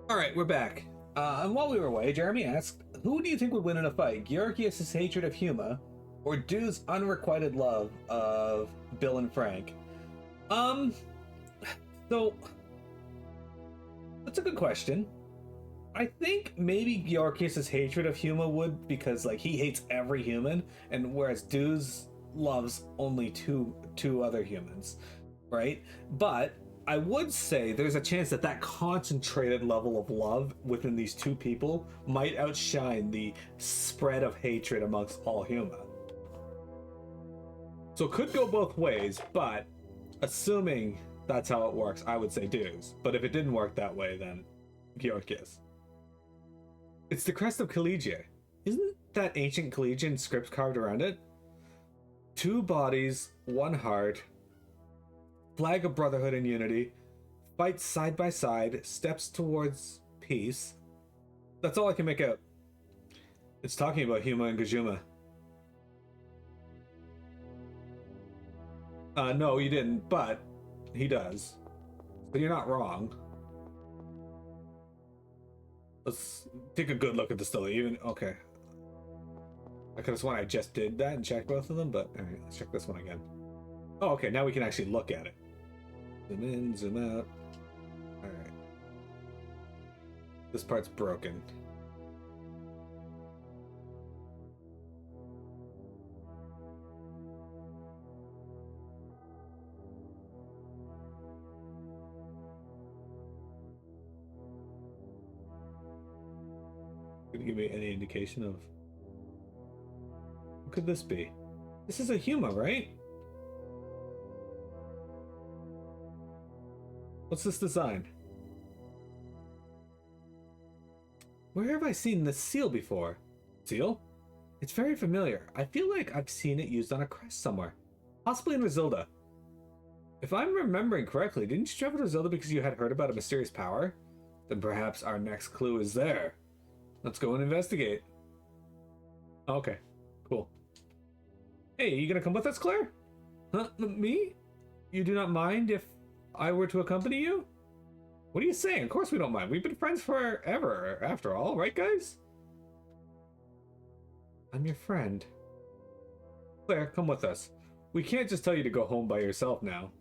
Alright, we're back. And while we were away, Jeremy asked, who do you think would win in a fight? Georgios' hatred of Huma, or Dude's unrequited love of Bill and Frank? Um, so, that's a good question. I think maybe Georgios' hatred of Huma would, because, like, he hates every human, and whereas Dude's loves only two other humans, right? But I would say there's a chance that that concentrated level of love within these two people might outshine the spread of hatred amongst all human. So it could go both ways, but assuming that's how it works, I would say Deuce. But if it didn't work that way, then Georgios. It's the crest of Collegia. Isn't that ancient Collegian script carved around it? Two bodies, one heart, flag of brotherhood and unity, fights side by side, steps towards peace. That's all I can make out. It's talking about Huma and Gajuma. No, you didn't, but he does. So you're not wrong. Let's take a good look at the story. Even okay. I could have sworn I just did that and checked both of them, but alright, let's check this one again. Oh, okay, now we can actually look at it. Zoom in, zoom out. Alright. This part's broken. Could you give me any indication of what could this be? This is a Huma, right? What's this design? Where have I seen this seal before? Seal? It's very familiar. I feel like I've seen it used on a crest somewhere. Possibly in Razilda. If I'm remembering correctly, didn't you travel to Razilda because you had heard about a mysterious power? Then perhaps our next clue is there. Let's go and investigate. Okay, cool. Hey, you gonna come with us, Claire? Huh? Me? You do not mind if I were to accompany you? What are you saying? Of course we don't mind. We've been friends forever, after all, right, guys? I'm your friend. Claire, come with us. We can't just tell you to go home by yourself now.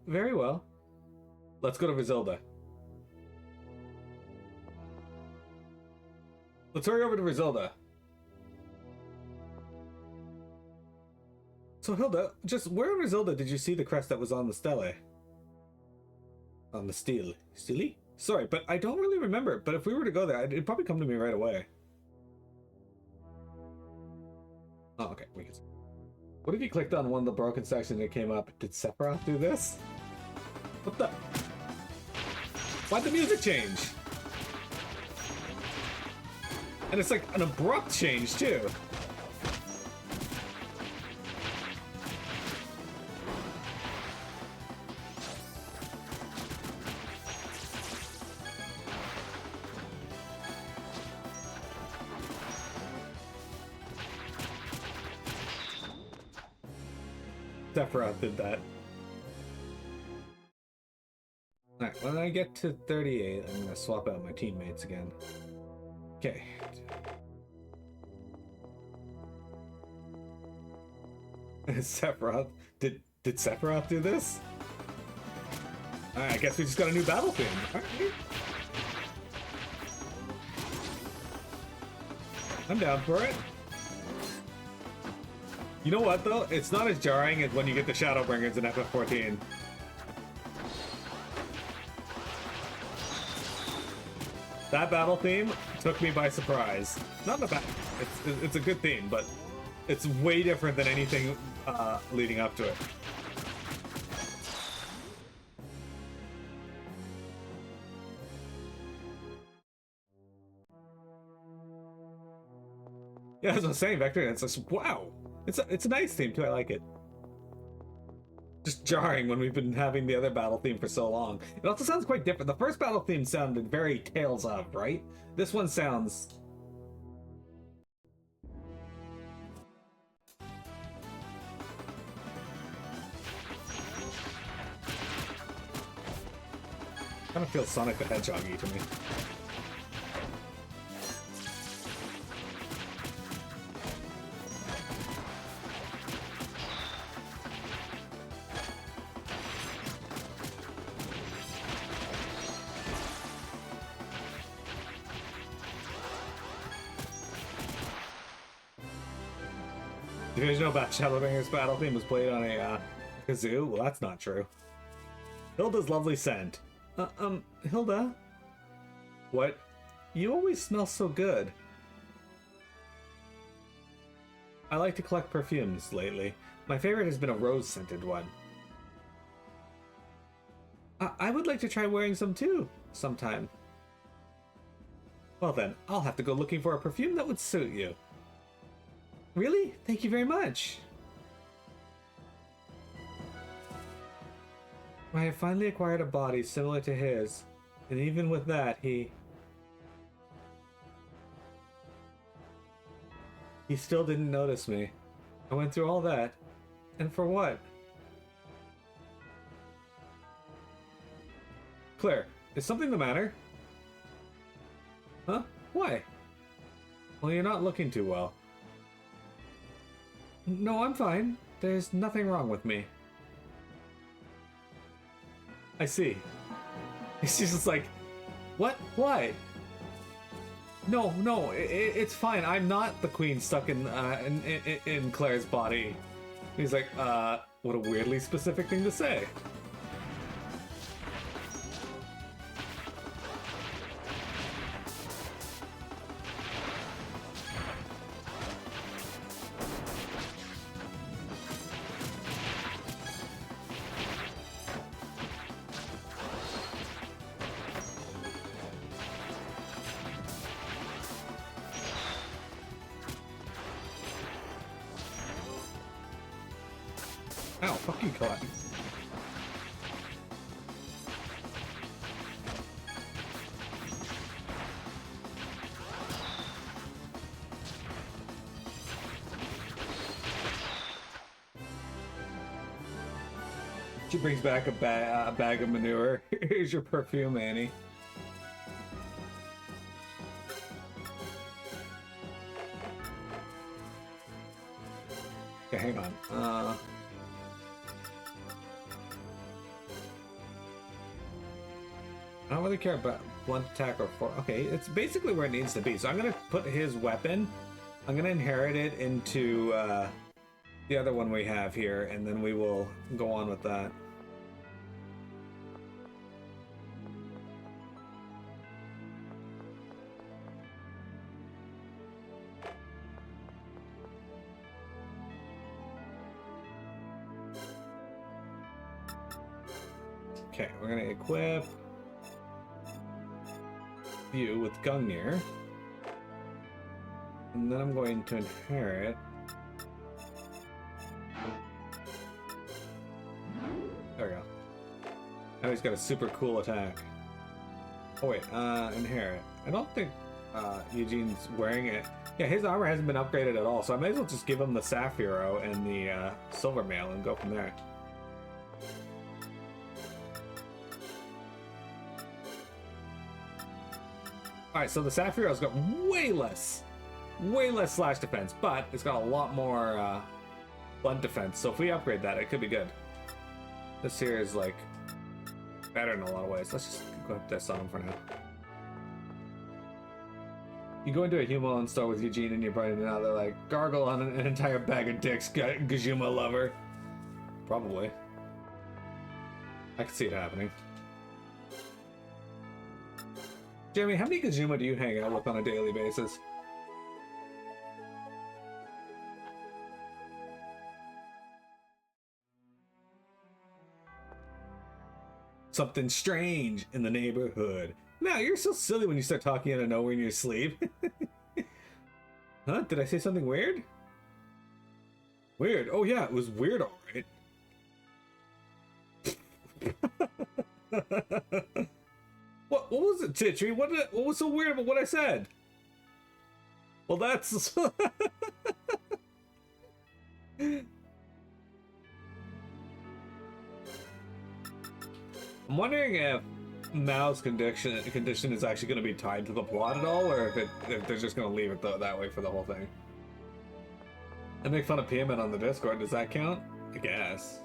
Very well. Let's go to Razilda. Let's hurry over to Razilda. So Hilda, just where in Razilda did you see the crest that was on the stele? On the stele? Stele? Sorry, but I don't really remember. But if we were to go there, it'd probably come to me right away. Oh, okay. We can. What if you clicked on one of the broken sections and it came up? Did Sephiroth do this? What the? Why'd the music change? And it's like an abrupt change, too. Sephiroth did that. Alright, when I get to 38, I'm gonna swap out my teammates again. Okay. Sephiroth? Did Sephiroth do this? Alright, I guess we just got a new battle theme. Alright. I'm down for it. You know what, though? It's not as jarring as when you get the Shadowbringers in FF14. That battle theme took me by surprise. Not in a bad... It's a good theme, but it's way different than anything leading up to it. Yeah, as I was saying, Vector, it's just, wow. It's a nice theme, too. I like it. Just jarring when we've been having the other battle theme for so long. It also sounds quite different. The first battle theme sounded very Tales of, right? This one sounds... Kind of feels Sonic the Hedgehog-y to me. Do you guys know about Shadowbringers battle theme was played on a kazoo? Well, that's not true. Hilda's lovely scent. Hilda? What? You always smell so good. I like to collect perfumes lately. My favorite has been a rose-scented one. I would like to try wearing some too, sometime. Well then, I'll have to go looking for a perfume that would suit you. Really? Thank you very much. I have finally acquired a body similar to his, and even with that, he still didn't notice me. I went through all that, and for what? Claire, is something the matter? Huh? Why? Well, you're not looking too well. No, I'm fine. There's nothing wrong with me. I see. She's just like, what? Why? No, it's fine. I'm not the queen stuck in Claire's body. He's like, what a weirdly specific thing to say. Ow, fuck you, Colette. She brings back a bag of manure. Here's your perfume, Annie. Okay, hang on. I don't really care about blunt attack or force. Okay, it's basically where it needs to be. So I'm gonna put his weapon. I'm gonna inherit it into the other one we have here, and then we will go on with that. Okay, we're gonna equip you with Gungnir, and then I'm going to inherit there we go. Now he's got a super cool attack. Oh wait, inherit. I don't think Eugene's wearing it. Yeah, his armor hasn't been upgraded at all, so I might as well just give him the Saphiro and the Silver Mail and go from there. Alright, so the Saphiro's got way less slash defense, but it's got a lot more blunt defense. So if we upgrade that, it could be good. This here is like better in a lot of ways. Let's just equip this on him for now. You go into a Human store with Eugene and your buddy, and now they're like, gargle on an entire bag of dicks, Gajuma lover. Probably. I can see it happening. Jeremy, how many Gajuma do you hang out with on a daily basis? Something strange in the neighborhood. Now, you're so silly when you start talking out of nowhere in your sleep. Huh? Did I say something weird? Weird? Oh yeah, it was weird, alright. What was it, Titri? What was so weird about what I said? Well, that's... I'm wondering if Mao's condition is actually going to be tied to the plot at all, or if they're just going to leave it that way for the whole thing. I make fun of Piamet on the Discord. Does that count? I guess.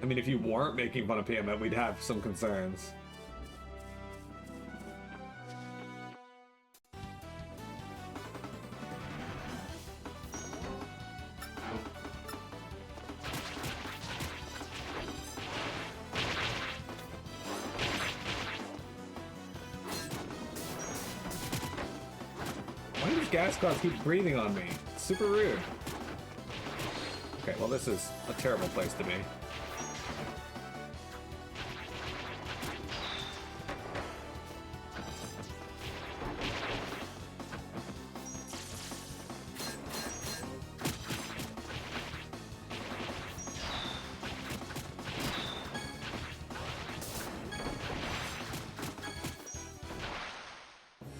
I mean, if you weren't making fun of Piamet, we'd have some concerns. Why does gas clouds keep breathing on me? It's super rude. Okay, well this is a terrible place to be.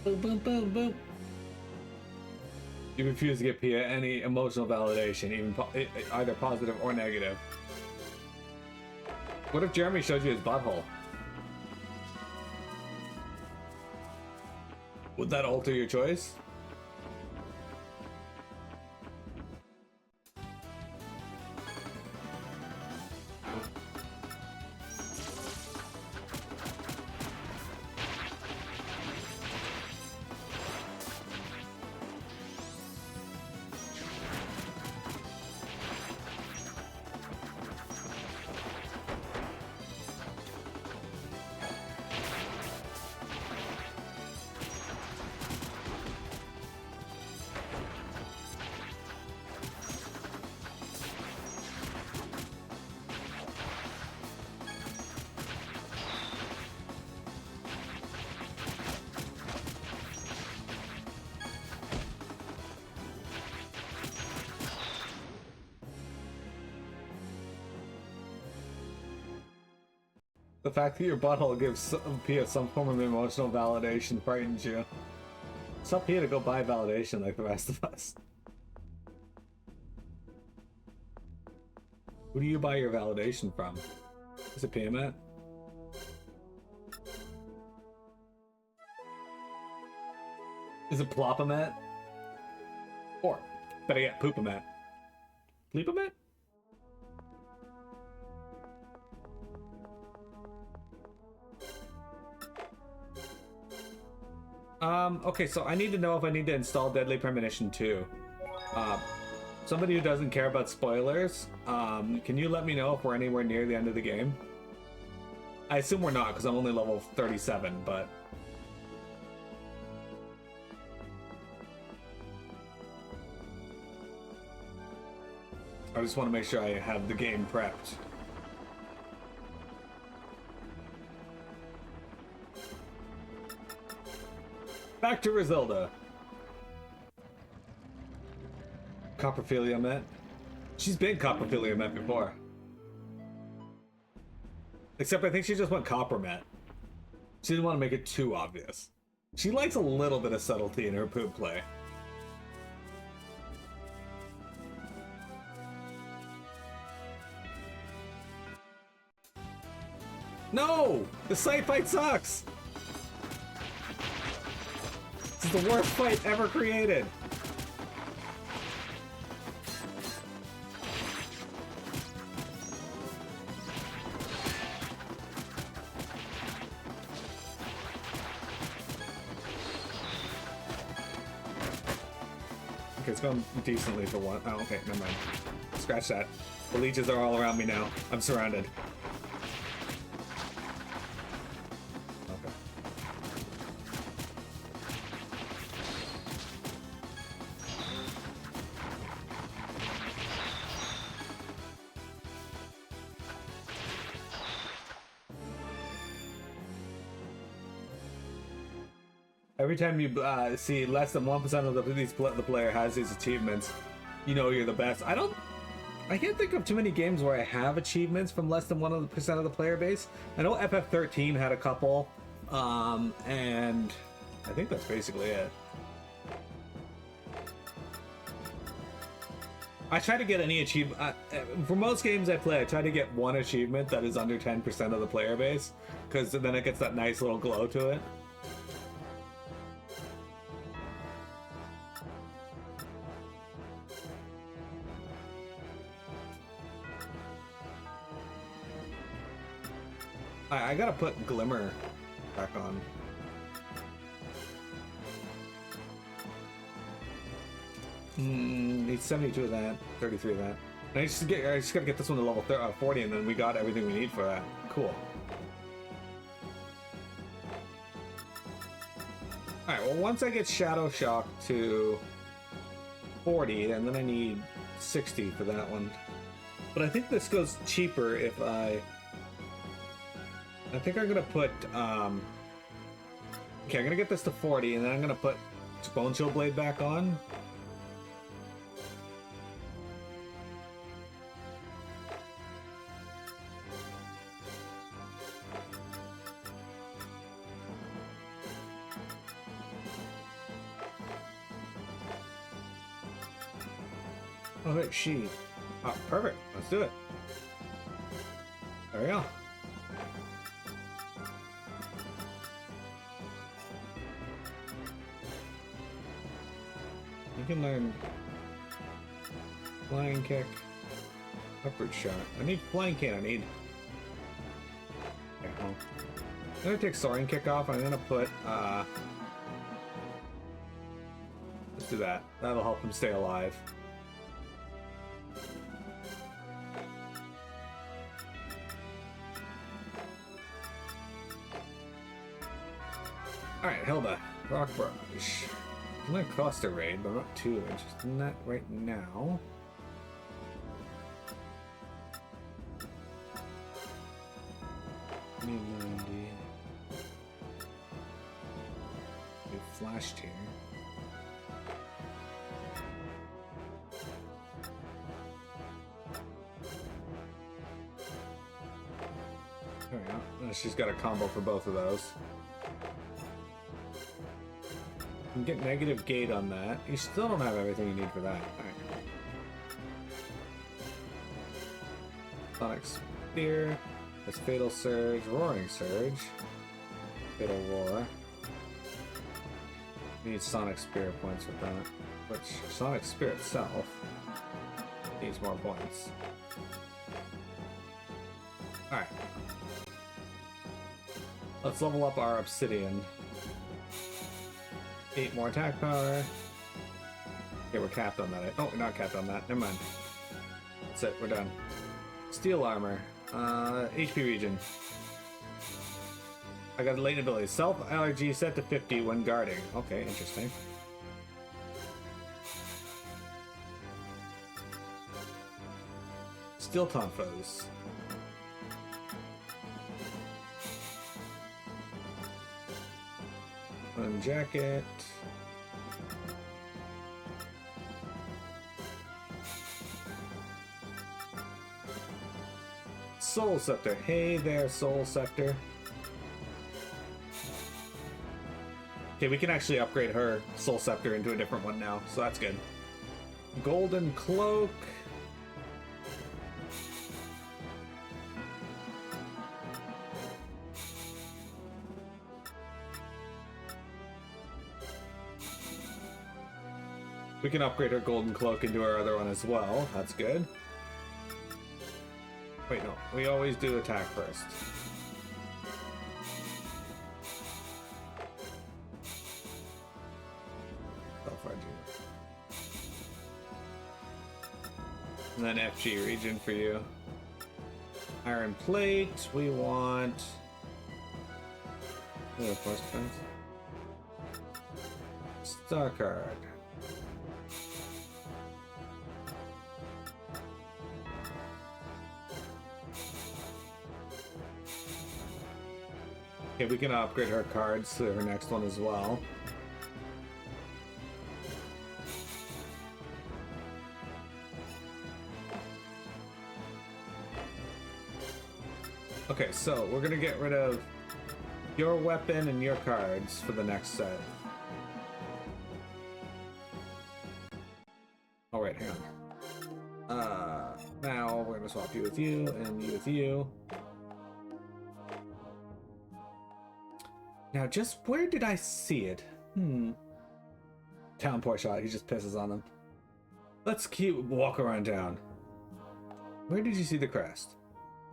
Boom, boom, boom, boom. You refuse to give Pia any emotional validation, even either positive or negative. What if Jeremy showed you his butthole? Would that alter your choice? The fact that your butthole gives Pia some form of emotional validation frightens you. Tell Pia to go buy validation like the rest of us. Who do you buy your validation from? Is it Piamet? Is it Plopamet? Or, better yet, Poopamet? Pleepamet? Okay, so I need to know if I need to install Deadly Premonition 2. Somebody who doesn't care about spoilers, can you let me know if we're anywhere near the end of the game? I assume we're not, because I'm only level 37, but... I just want to make sure I have the game prepped. Back to Razilda. Coprophilia Met. She's been Coprophilia Met before. Except I think she just went Copper Met. She didn't want to make it too obvious. She likes a little bit of subtlety in her poop play. No! The site fight sucks! This is the worst fight ever created! Okay, it's going decently for one. Oh, okay, never mind. Scratch that. The leeches are all around me now. I'm surrounded. Every time you see less than 1% of the player has these achievements, you know you're the best. I can't think of too many games where I have achievements from less than 1% of the player base. I know FF13 had a couple, and I think that's basically it. I try to get any achievement. For most games I play, I try to get one achievement that is under 10% of the player base, because then it gets that nice little glow to it. I gotta put Glimmer back on. Need 72 of that, 33 of that. And I just gotta get this one to level 40, and then we got everything we need for that. Cool. Alright, well, once I get Shadow Shock to 40, and then I need 60 for that one. But I think this goes cheaper if I think I'm gonna put, okay, I'm gonna get this to 40, and then I'm gonna put Bone Chill Blade back on. Oh, wait, she. Oh, perfect. Let's do it. There we go. You can learn Flying Kick, Upward Shot. I need Flying Cane. I need. Okay, well. I'm gonna take Soaring Kick off. I'm gonna put. Let's do that. That'll help him stay alive. Alright, Hilda. Rock Barrage. It might cost a raid, but I'm not too interested in that right now. Need 90. We flashed here. There we go. She's got a combo for both of those. You can get negative gate on that. You still don't have everything you need for that. Alright. Sonic Spear. That's Fatal Surge. Roaring Surge. Fatal Roar. You need Sonic Spear points with that. Which, Sonic Spear itself needs more points. Alright. Let's level up our Obsidian. 8 more attack power. Okay, we're capped on that. Oh, we're not capped on that. Never mind. That's it. We're done. Steel armor. HP regen. I got a latent ability. Self allergy set to 50 when guarding. Okay, interesting. Steel Tonfas. One jacket. Soul Scepter. Hey there, Soul Scepter. Okay, we can actually upgrade her Soul Scepter into a different one now, so that's good. Golden Cloak. We can upgrade her Golden Cloak into our other one as well. That's good. Wait, no. We always do attack first. And then FG region for you. Iron Plate. We want... Star card. Okay, we can upgrade her cards to her next one as well. Okay, so we're gonna get rid of your weapon and your cards for the next set. Oh wait, hang on. Now we're gonna swap you with you and you with you. Now, just where did I see it? Town poor shot. He just pisses on them. Let's keep walk around town. Where did you see the crest?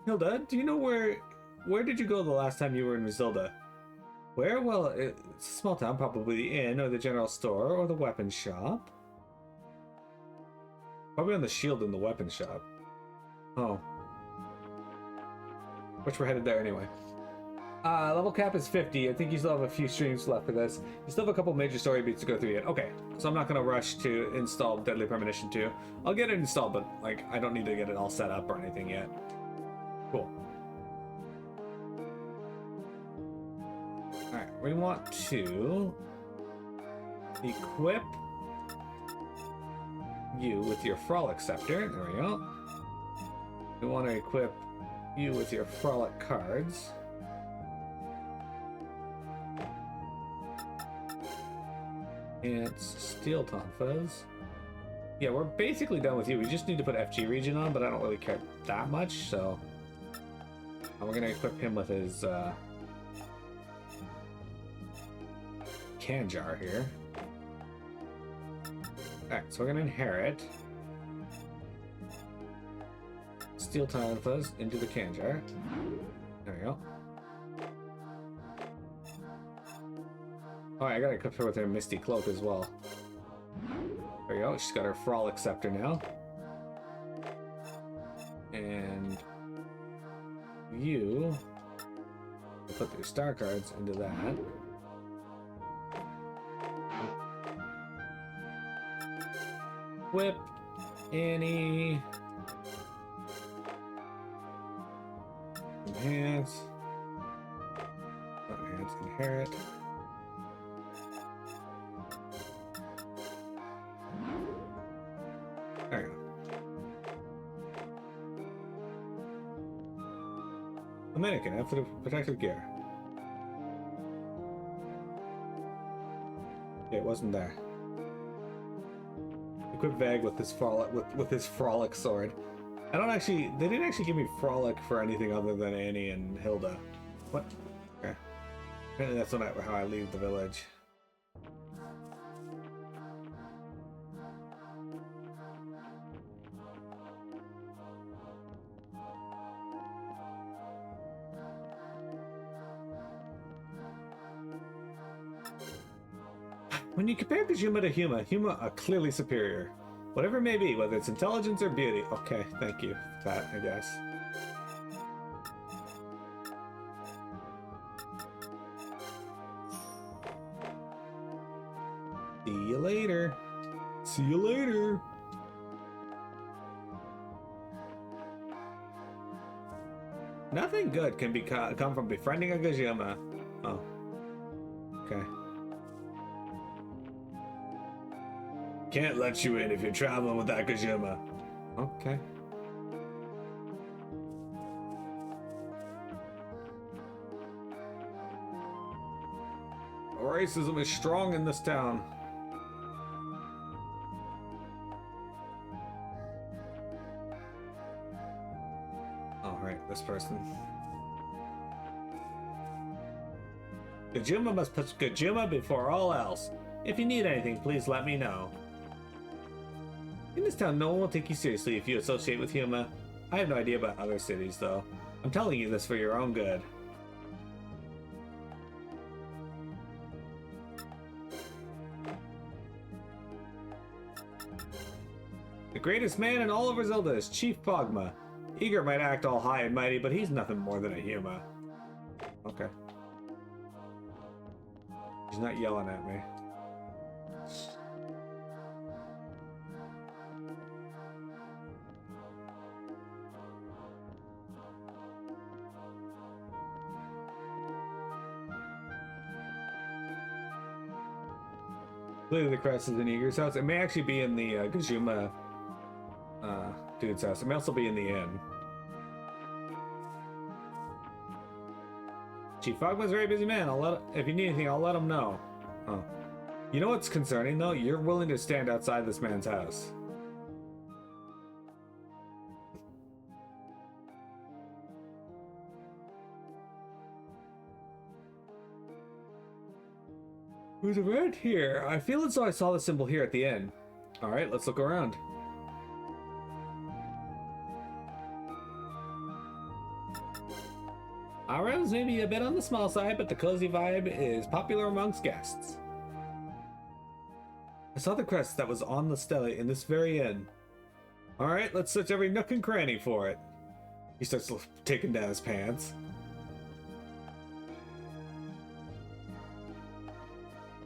Hilda, do you know where did you go the last time you were in Razilda? Where? Well, it's a small town, probably the inn or the general store or the weapon shop. Probably on the shield in the weapon shop. Oh. Which we're headed there anyway. Level cap is 50. I think you still have a few streams left for this. You still have a couple major story beats to go through yet. Okay, so I'm not going to rush to install Deadly Premonition 2. I'll get it installed, but like I don't need to get it all set up or anything yet. Cool. Alright, we want to equip you with your Frolic Scepter. There we go. We want to equip you with your Frolic cards. And Steel Tonfas. Yeah, we're basically done with you. We just need to put FG Region on, but I don't really care that much, so we're gonna equip him with his Kanjar here. Alright, so we're gonna inherit Steel Tonfas into the Kanjar. There we go. Oh, I gotta equip her with her Misty Cloak as well. There we go. She's got her Frolic Scepter now. And you put your star cards into that. Whip Annie. Enhance. Enhance, inherit. There you go. A mannequin after the protective gear. Yeah, it wasn't there. Equip Vag with his frolic sword. They didn't actually give me Frolic for anything other than Annie and Hilda. What? Okay. Apparently that's how I leave the village. When you compare Kazuma to Huma are clearly superior. Whatever it may be, whether it's intelligence or beauty. Okay, thank you for that, I guess. See you later. See you later. Nothing good can come from befriending a Kazuma. Oh. Okay. Can't let you in if you're traveling with that Kazuma. Okay. Racism is strong in this town. Alright, this person. Kazuma must put Kazuma before all else. If you need anything, please let me know. In this town, no one will take you seriously if you associate with Huma. I have no idea about other cities, though. I'm telling you this for your own good. The greatest man in all of Razilda is Chief Pogma. Eager might act all high and mighty, but he's nothing more than a Huma. Okay. He's not yelling at me. Clearly the crest is in Eager's house. It may actually be in the Kazuma dude's house. It may also be in the inn. Chief Fogman's a very busy man. If you need anything, I'll let him know. Oh. You know what's concerning though? You're willing to stand outside this man's house. It was around here. I feel as though I saw the symbol here at the end. Alright, let's look around. Our rooms may be a bit on the small side, but the cozy vibe is popular amongst guests. I saw the crest that was on the stele in this very inn. Alright, let's search every nook and cranny for it. He starts taking down his pants.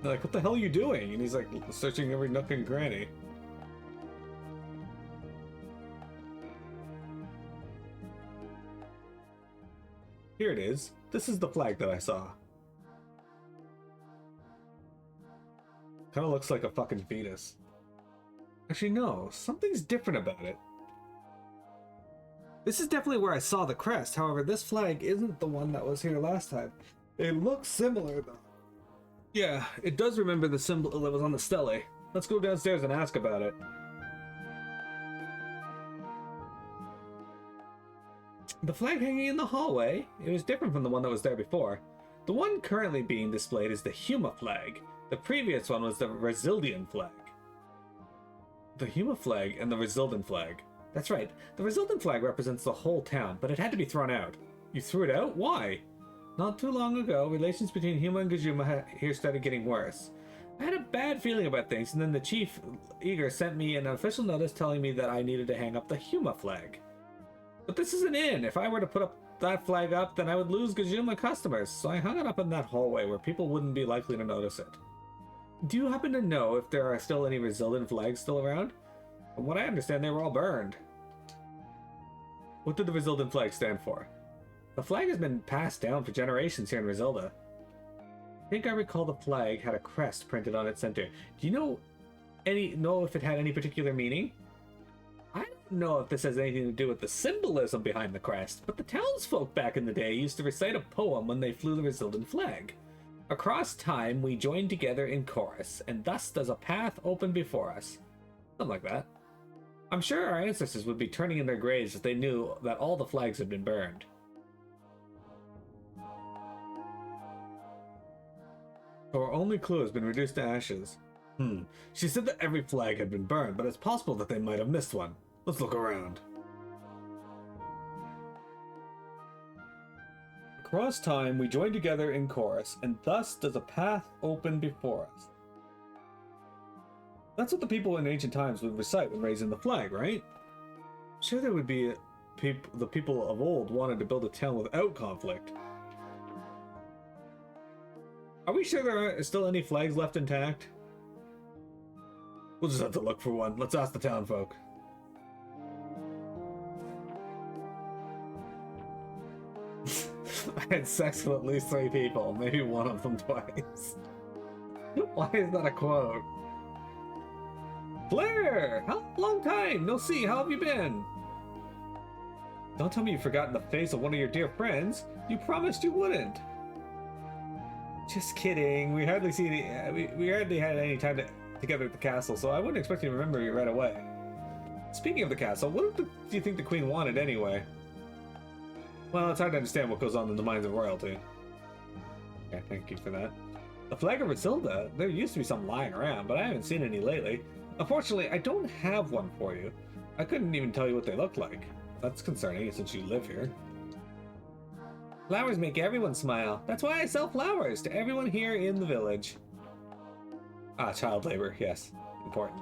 They're like, what the hell are you doing? And he's like, searching every nook and cranny. Here it is. This is the flag that I saw. Kind of looks like a fucking fetus. Actually, no. Something's different about it. This is definitely where I saw the crest. However, this flag isn't the one that was here last time. It looks similar, though. Yeah, it does remember the symbol that was on the stele. Let's go downstairs and ask about it. The flag hanging in the hallway, it was different from the one that was there before. The one currently being displayed is the Huma flag. The previous one was the Razildian flag. The Huma flag and the Razildan flag. That's right, the Razildan flag represents the whole town, but it had to be thrown out. You threw it out? Why? Not too long ago, relations between Huma and Gajuma here started getting worse. I had a bad feeling about things, and then the chief, Eager, sent me an official notice telling me that I needed to hang up the Huma flag. But this is an inn. If I were to put up that flag up, then I would lose Gajuma customers, so I hung it up in that hallway where people wouldn't be likely to notice it. Do you happen to know if there are still any Razildan flags still around? From what I understand, they were all burned. What did the Razildan flag stand for? The flag has been passed down for generations here in Razilda. I think I recall the flag had a crest printed on its center. Do you know if it had any particular meaning? I don't know if this has anything to do with the symbolism behind the crest, but the townsfolk back in the day used to recite a poem when they flew the Razildan flag. Across time we joined together in chorus, and thus does a path open before us. Something like that. I'm sure our ancestors would be turning in their graves if they knew that all the flags had been burned. So our only clue has been reduced to ashes. She said that every flag had been burned, but it's possible that they might have missed one. Let's look around. Across time, we join together in chorus, and thus does a path open before us. That's what the people in ancient times would recite when raising the flag, right? Sure, there would be the people of old wanted to build a town without conflict. Are we sure there are still any flags left intact? We'll just have to look for one. Let's ask the townfolk. I had sex with at least 3 people, maybe one of them twice. Why is that a quote? Blair! How long time? No see, how have you been? Don't tell me you've forgotten the face of one of your dear friends. You promised you wouldn't. Just kidding. We hardly had any time together at the castle, so I wouldn't expect you to remember you right away. Speaking of the castle, what do you think the queen wanted anyway? Well, it's hard to understand what goes on in the minds of royalty. Okay, thank you for that. The flag of Razilda? There used to be some lying around, but I haven't seen any lately. Unfortunately, I don't have one for you. I couldn't even tell you what they look like. That's concerning since you live here. Flowers make everyone smile. That's why I sell flowers to everyone here in the village. Ah, child labor, yes. Important.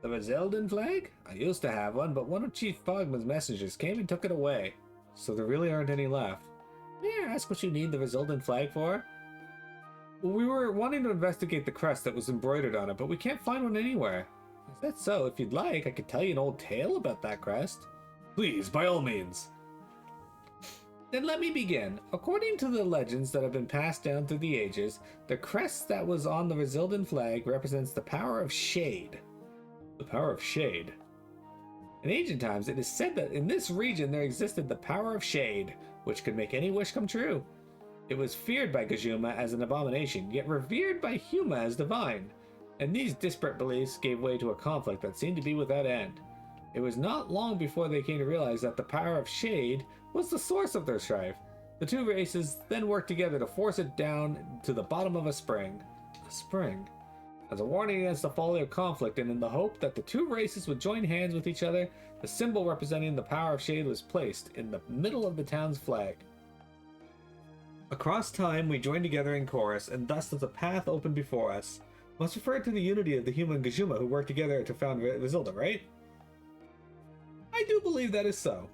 The Razildan flag? I used to have one, but one of Chief Fogman's messengers came and took it away. So there really aren't any left. May I ask what you need the Razildan flag for? Well, we were wanting to investigate the crest that was embroidered on it, but we can't find one anywhere. Is that so? If you'd like, I could tell you an old tale about that crest. Please, by all means. Then let me begin. According to the legends that have been passed down through the ages, the crest that was on the Razildan flag represents the power of shade. The power of shade. In ancient times, it is said that in this region there existed the power of shade, which could make any wish come true. It was feared by Gajuma as an abomination, yet revered by Huma as divine, and these disparate beliefs gave way to a conflict that seemed to be without end. It was not long before they came to realize that the power of shade was the source of their strife. The two races then work together to force it down to the bottom of a spring. A spring? As a warning against the folly of conflict, and in the hope that the two races would join hands with each other, the symbol representing the power of shade was placed in the middle of the town's flag. Across time, we join together in chorus, and thus does a path open before us. Must refer to the unity of the human Gajuma who worked together to found Razilda, right? I do believe that is so.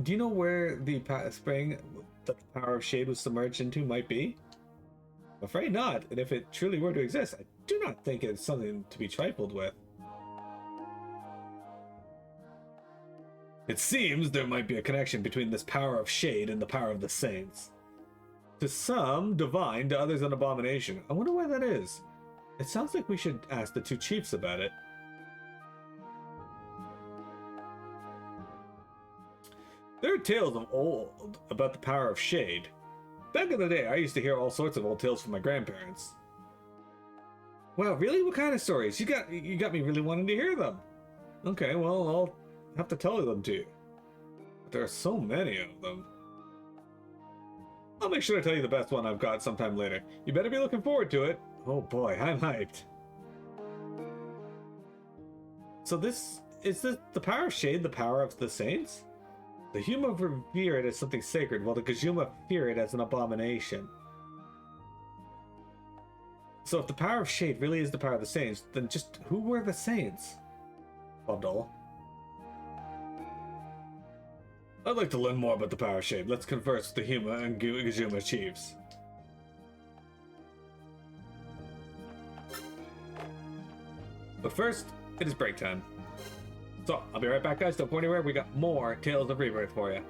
Do you know where the spring that the power of shade was submerged into might be? I'm afraid not, and if it truly were to exist, I do not think it's something to be trifled with. It seems there might be a connection between this power of shade and the power of the saints. To some, divine, to others an abomination. I wonder why that is. It sounds like we should ask the two chiefs about it. There are tales of old about the power of shade. Back in the day, I used to hear all sorts of old tales from my grandparents. Wow, really? What kind of stories? You got me really wanting to hear them. Okay, well, I'll have to tell them to you. But there are so many of them. I'll make sure to tell you the best one I've got sometime later. You better be looking forward to it. Oh boy, I'm hyped. So is the power of shade the power of the saints? The Huma revere it as something sacred, while the Gajuma fear it as an abomination. So if the power of shade really is the power of the saints, then just who were the saints? Abdul. I'd like to learn more about the power of shade. Let's converse with the Huma and Gajuma chiefs. But first, it is break time. So, I'll be right back, guys. Don't go anywhere. We got more Tales of Rebirth for you.